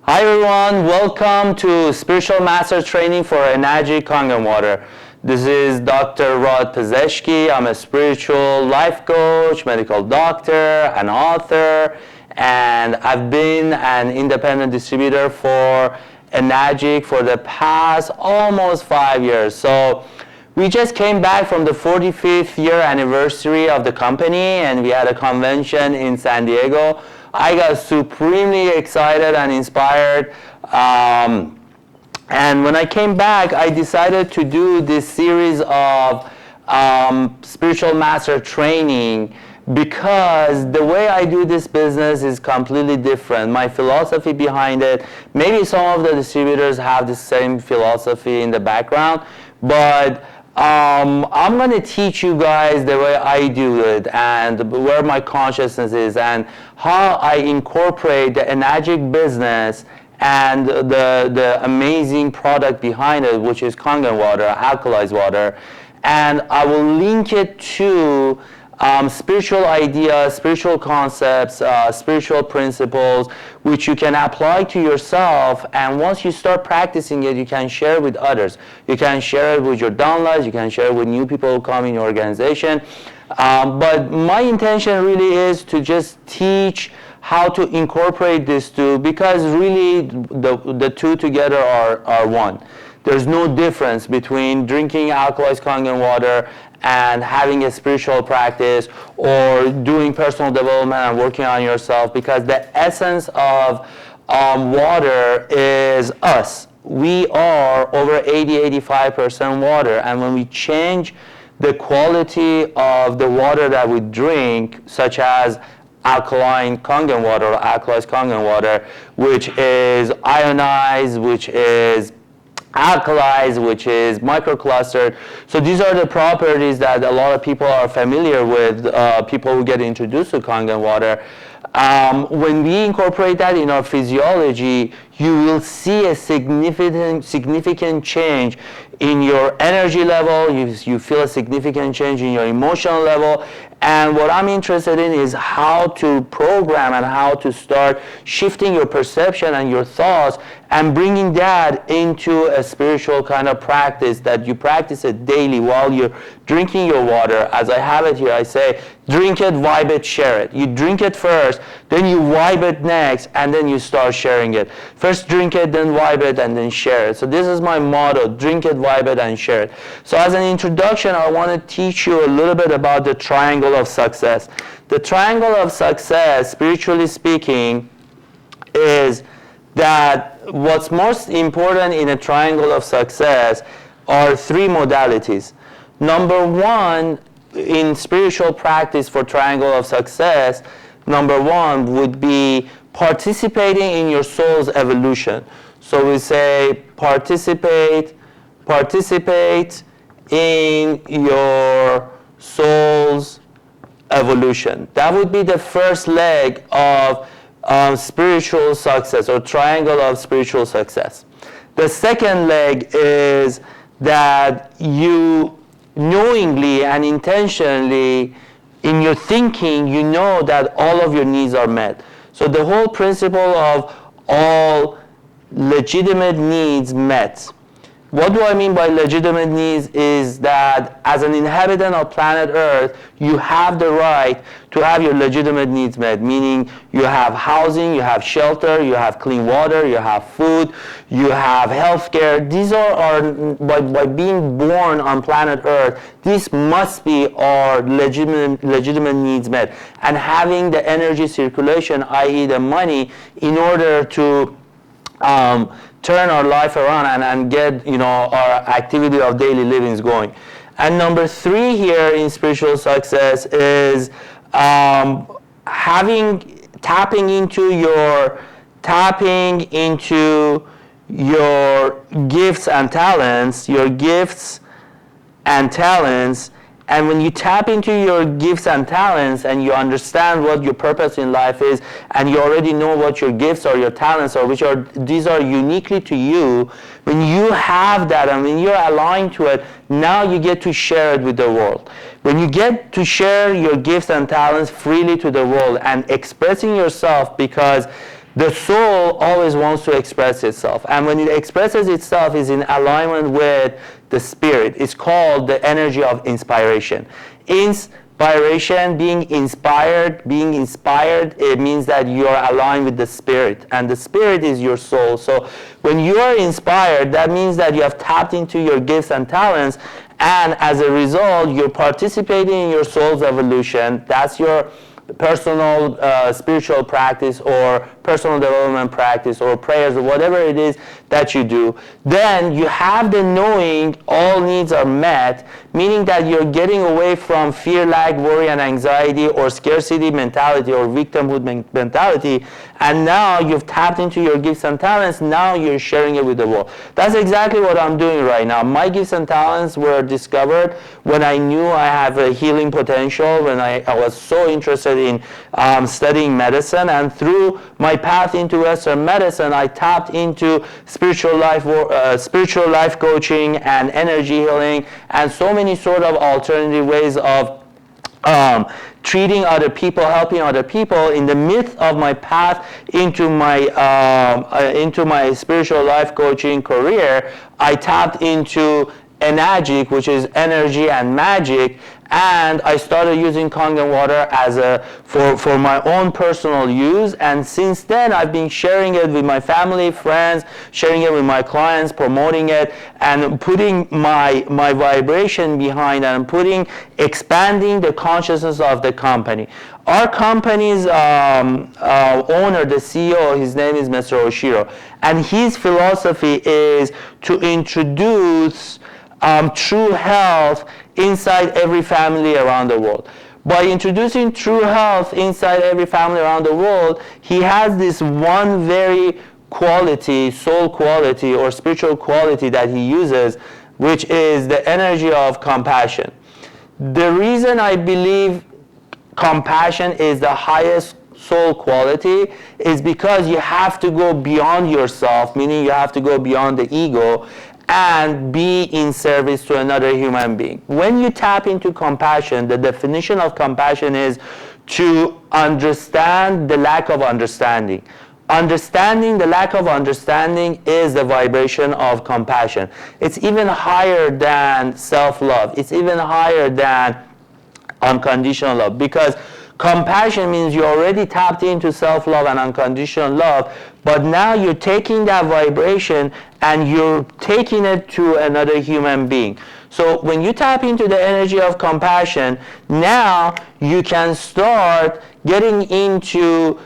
Hi everyone, welcome to Spiritual Master Training for Engaic Kagnen Water. This is Dr. Rod Pezeshki. I'm a spiritual life coach, medical doctor, an author, and I've been an independent distributor for Engaic for the past almost 5 years. So we just came back from the 45th year anniversary of the company, and we had a convention in San Diego. I got supremely excited and inspired. And when I came back, I decided to do this series of spiritual master training because the way I do this business is completely different. My philosophy behind it, maybe some of the distributors have the same philosophy in the background, but I'm going to teach you guys the way I do it and where my consciousness is and how I incorporate the Engaic business and the amazing product behind it, which is Kagnen Water, alkalized water. And I will link it to spiritual ideas, spiritual concepts, spiritual principles, which you can apply to yourself. And once you start practicing it, you can share it with others. You can share it with your downloads. You can share it with new people who come in your organization. But my intention really is to just teach how to incorporate these two, because really the two together are one. There's no difference between drinking alkalized Kagnen water and having a spiritual practice or doing personal development and working on yourself, because the essence of water is us. We are over 80-85% water, and when we change the quality of the water that we drink, such as alkaline Kagnen water or alkalized Kagnen water, which is ionized, which is alkalized, which is microclustered. So these are the properties that a lot of people are familiar with, people who get introduced to Kagnen water. When we incorporate that in our physiology, you will see a significant change in your energy level. You feel a significant change in your emotional level. And what I'm interested in is how to program and how to start shifting your perception and your thoughts and bringing that into a spiritual kind of practice, that you practice it daily while you're drinking your water. As I have it here, I say, drink it, vibe it, share it. You drink it first, then you vibe it next, and then you start sharing it. First drink it, then vibe it, and then share it. So this is my motto: drink it, vibe it, and share it. So as an introduction, I want to teach you a little bit about the triangle of success. The triangle of success, spiritually speaking, is that what's most important in a triangle of success are three modalities. Number one, in spiritual practice for triangle of success, number one would be participating in your soul's evolution. So we say participate in your soul's evolution. That would be the first leg of spiritual success, or triangle of spiritual success. The second leg is that you knowingly and intentionally in your thinking, you know that all of your needs are met. So the whole principle of all legitimate needs met. What do I mean by legitimate needs is that as an inhabitant of planet Earth, you have the right to have your legitimate needs met, meaning you have housing, you have shelter, you have clean water, you have food, you have healthcare. These are by being born on planet Earth, these must be our legitimate needs met. And having the energy circulation, i.e. the money, in order to turn our life around and get our activity of daily livings going. And number three here in spiritual success is tapping into your gifts and talents. And when you tap into your gifts and talents and you understand what your purpose in life is, and you already know what your gifts or your talents are, these are uniquely to you, when you have that and when you're aligned to it, now you get to share it with the world. When you get to share your gifts and talents freely to the world and expressing yourself, because the soul always wants to express itself. And when it expresses itself, is in alignment with the spirit. It's called the energy of inspiration. Inspiration, being inspired, it means that you are aligned with the spirit, and the spirit is your soul. So when you are inspired, that means that you have tapped into your gifts and talents, and as a result, you're participating in your soul's evolution. That's your personal spiritual practice or personal development practice or prayers or whatever it is that you do. Then you have the knowing all needs are met, meaning that you're getting away from fear, lack, worry, and anxiety or scarcity mentality or victimhood mentality, and now you've tapped into your gifts and talents. Now you're sharing it with the world. That's exactly what I'm doing right now. My gifts and talents were discovered when I knew I have a healing potential, when I was so interested in studying medicine, and through my path into Western medicine, I tapped into spiritual life coaching and energy healing and so many sort of alternative ways of treating other people, helping other people. In the midst of my path into my spiritual life coaching career, I tapped into Engaic, which is energy and magic, and I started using Kagnen Water as for my own personal use. And since then, I've been sharing it with my family, friends, sharing it with my clients, promoting it, and putting my vibration behind, and expanding the consciousness of the company. Our company's owner, the CEO, his name is Mr. Oshiro, and his philosophy is to introduce true health inside every family around the world. By introducing true health inside every family around the world, he has this one very quality, soul quality or spiritual quality that he uses, which is the energy of compassion. The reason I believe compassion is the highest soul quality is because you have to go beyond yourself, meaning you have to go beyond the ego and be in service to another human being. When you tap into compassion, the definition of compassion is to understand the lack of understanding. Understanding the lack of understanding is the vibration of compassion. It's even higher than self-love. It's even higher than unconditional love, because compassion means you already tapped into self-love and unconditional love, but now you're taking that vibration and you're taking it to another human being. So when you tap into the energy of compassion, now you can start getting into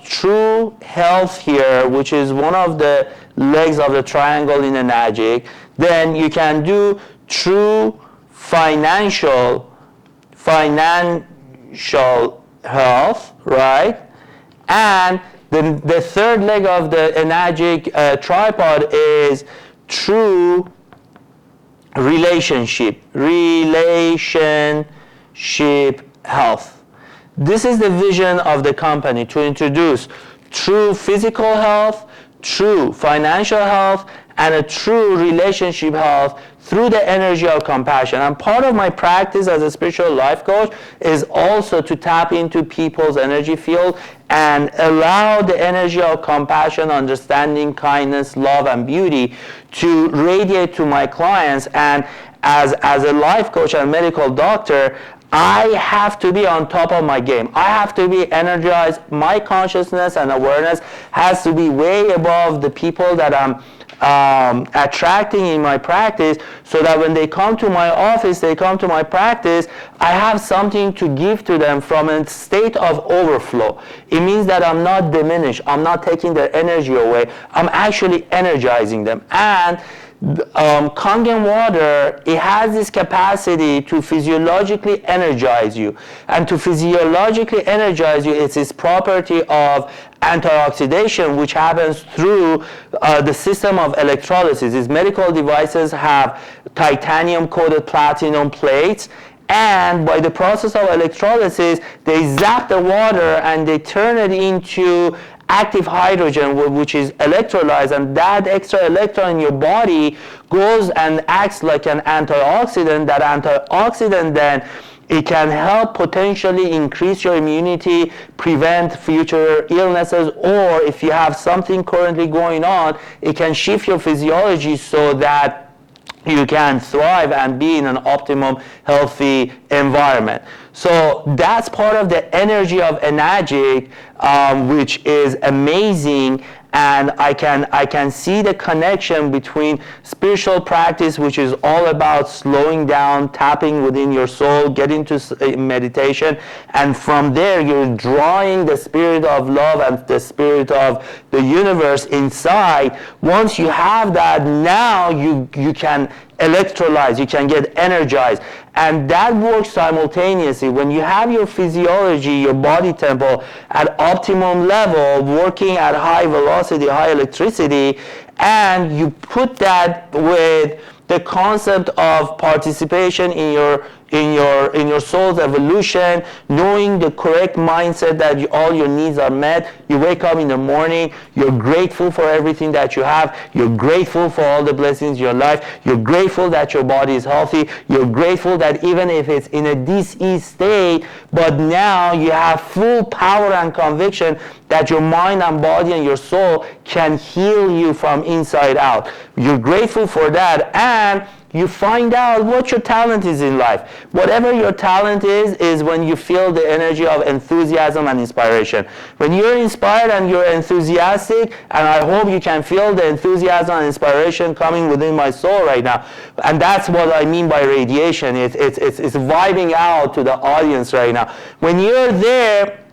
true health here, which is one of the legs of the triangle in Engaic. Then you can do true financial health, right? And the third leg of the Engaic tripod is true relationship health. This is the vision of the company, to introduce true physical health, true financial health, and a true relationship health through the energy of compassion. And part of my practice as a spiritual life coach is also to tap into people's energy field and allow the energy of compassion, understanding, kindness, love, and beauty to radiate to my clients. And as a life coach and medical doctor, I have to be on top of my game. I have to be energized. My consciousness and awareness has to be way above the people that I'm attracting in my practice, so that when they come to my office, they come to my practice, I have something to give to them from a state of overflow. It means that I'm not diminished. I'm not taking their energy away. I'm actually energizing them. And Kangen Water, it has this capacity to physiologically energize you. And to physiologically energize you, it's this property of antioxidation, which happens through the system of electrolysis. These medical devices have titanium-coated platinum plates, and by the process of electrolysis, they zap the water and they turn it into active hydrogen, which is electrolyzed, and that extra electron in your body goes and acts like an antioxidant. That antioxidant then It can help potentially increase your immunity, prevent future illnesses, or if you have something currently going on, it can shift your physiology so that you can thrive and be in an optimum healthy environment. So that's part of the energy of Engaic, which is amazing. And I can see the connection between spiritual practice, which is all about slowing down, tapping within your soul, get into meditation, and from there you're drawing the spirit of love and the spirit of the universe inside. Once you have that, now you can electrolyze, you can get energized, and that works simultaneously. When you have your physiology, your body tempo at optimum level, working at high velocity, high electricity, and you put that with the concept of participation in your soul's evolution, knowing the correct mindset that all your needs are met. You wake up in the morning, you're grateful for everything that you have, you're grateful for all the blessings in your life, you're grateful that your body is healthy, you're grateful that even if it's in a dis-ease state, but now you have full power and conviction that your mind and body and your soul can heal you from inside out. You're grateful for that, and you find out what your talent is in life. Whatever your talent is when you feel the energy of enthusiasm and inspiration. When you're inspired and you're enthusiastic, and I hope you can feel the enthusiasm and inspiration coming within my soul right now. And that's what I mean by radiation. It's vibing out to the audience right now. When you're there,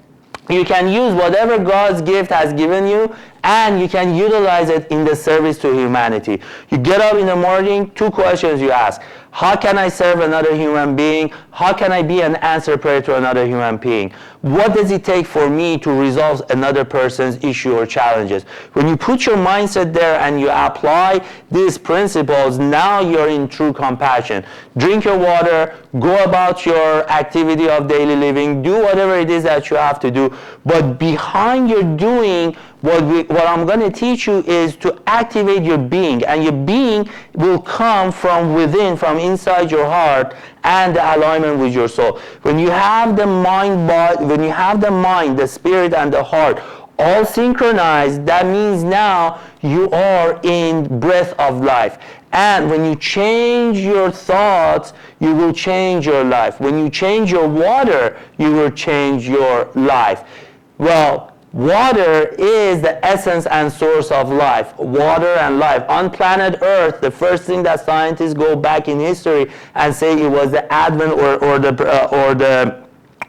you can use whatever God's gift has given you, and you can utilize it in the service to humanity. You get up in the morning, 2 questions you ask. How can I serve another human being? How can I be an answer prayer to another human being? What does it take for me to resolve another person's issue or challenges? When you put your mindset there and you apply these principles, now you're in true compassion. Drink your water, go about your activity of daily living, do whatever it is that you have to do. But behind your doing, what I'm going to teach you is to activate your being, and your being will come from within, from inside your heart, and the alignment with your soul. When you have the mind, the spirit, and the heart all synchronized, that means now you are in breath of life. And when you change your thoughts, you will change your life. When you change your water, you will change your life. Well, water is the essence and source of life. Water and life. On planet Earth, the first thing that scientists go back in history and say it was the advent or the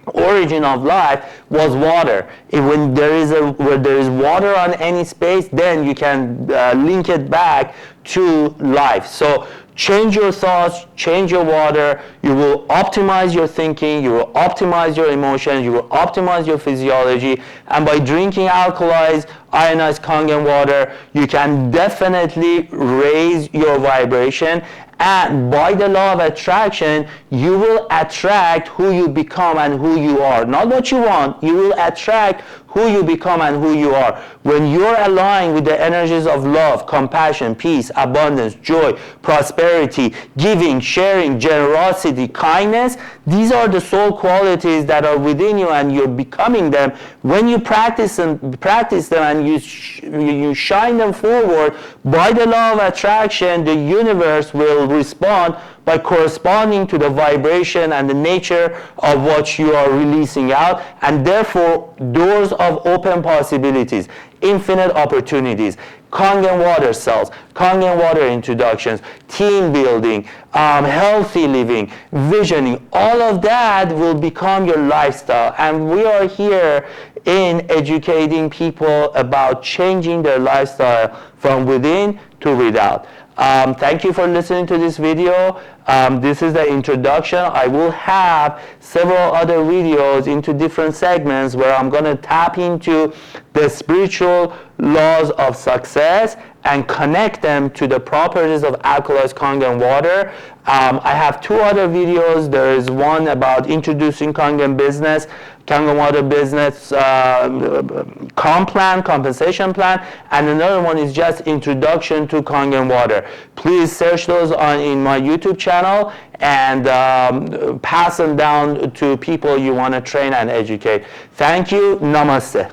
origin of life was water. When there is water on any space, then you can link it back to life. So change your thoughts, change your water, you will optimize your thinking, you will optimize your emotions, you will optimize your physiology, and by drinking alkalized, ionized Kagnen water, you can definitely raise your vibration. And by the law of attraction, you will attract who you become and who you are. Not what you want, you will attract who you become and who you are. When you're aligned with the energies of love, compassion, peace, abundance, joy, prosperity, giving, sharing, generosity, kindness, these are the soul qualities that are within you, and you're becoming them. When you practice them and you shine them forward, by the law of attraction, the universe will respond by corresponding to the vibration and the nature of what you are releasing out, and therefore doors of open possibilities, infinite opportunities, Kagnen water cells, Kagnen water introductions, team building, healthy living, visioning, all of that will become your lifestyle. And we are here in educating people about changing their lifestyle from within to without. Thank you for listening to this video. This is the introduction. I will have several other videos into different segments where I'm going to tap into the spiritual laws of success and connect them to the properties of alkalized Kagnen water. I have 2 other videos. There is one about introducing Kangen business Kagnen Water business compensation plan, and another one is just introduction to Kagnen Water. Please search those in my YouTube channel and pass them down to people you want to train and educate. Thank you. Namaste.